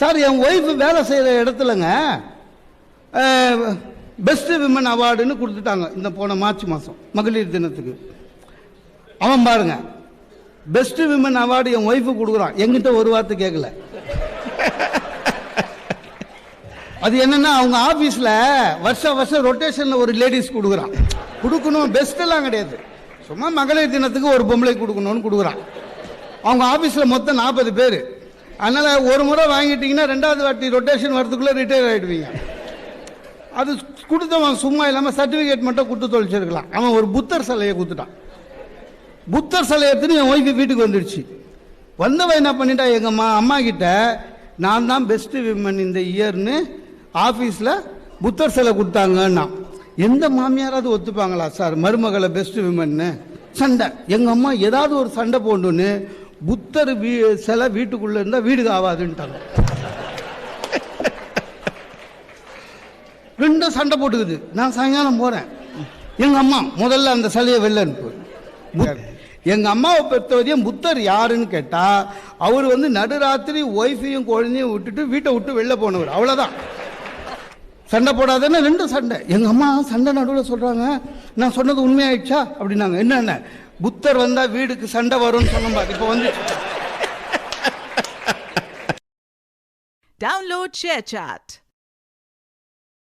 Sir என் wife வேலை செய்கிற இடத்துலங்க best women அவார்டுன்னு கொடுத்துட்டாங்க இந்த போன மார்ச் மாதம் மகளிர் தினத்துக்கு. அவன் பாருங்க பெஸ்ட் விமன் அவார்டு என் ஒய்ஃபு கொடுக்குறான், எங்கிட்ட ஒரு வார்த்தை கேட்கல. அது என்னன்னா அவங்க ஆபீஸ்ல வருஷம் ரொட்டேஷன்ல ஒரு லேடிஸ் கொடுக்குறான். கொடுக்கணும் பெஸ்ட் எல்லாம் கிடையாது, சும்மா மகளிர் தினத்துக்கு ஒரு பொம்பளை கொடுக்கணும்னு கொடுக்குறான். அவங்க ஆபீஸ்ல மொத்தம் 40 பேர். அதனால ஒரு முறை வாங்கிட்டீங்கன்னா 2வது வாட்டி ரொட்டேஷன் வரதுக்குள்ள ரிட்டையர் ஆயிடுவீங்க. அது கொடுத்தவன் சும்மா இல்லாம சர்டிபிகேட் மட்டும் கொடுத்து தொலைச்சிருக்கலாம். அவன் ஒரு புத்தர் சிலையை கொடுத்துட்டான். புத்தர் சிலை எடுத்துன்னு என் ஒய்ஃபு வீட்டுக்கு வந்துடுச்சு. வந்தவன் என்ன பண்ணிட்டா, எங்க அம்மா கிட்ட நான் தான் பெஸ்ட் விமன் இந்த இயர்னு ஆஃபீஸில் புத்தர் சிலை கொடுத்தாங்கன்னா. எந்த மாமியாராவது ஒத்துப்பாங்களா சார் மருமகளை பெஸ்ட் விமன்னு? சண்டை. எங்கள் அம்மா ஏதாவது ஒரு சண்டை போண்டுன்னு புத்தர் சிலை வீட்டுக்குள்ளே இருந்தால் வீடுக்கு ஆகாதுன்ட்டாங்க. ரெண்டும் சண்டை போட்டுக்குது. நான் சாயங்காலம் போகிறேன், எங்கள் அம்மா முதல்ல அந்த சிலையை வெளில அனுப்பு. எங்கள் அம்மாவை பொறுத்தவரையும் புத்தர் யாருன்னு கேட்டால் அவர் நடுராத்திரி ஒய்ஃபையும் குழந்தையும் விட்டுட்டு வீட்டை விட்டு வெளில போனவர், அவ்வளோதான். சண்டை போடாதுன்னு 2 சண்டை. எங்கள் அம்மா சண்டை நடுவில் சொல்கிறாங்க, நான் சொன்னது உண்மையாயிடுச்சா அப்படின்னாங்க. என்னென்ன புத்தர் வந்தால் வீடுக்கு சண்டை வரும்னு சொன்னோம். இப்போ Download ShareChat.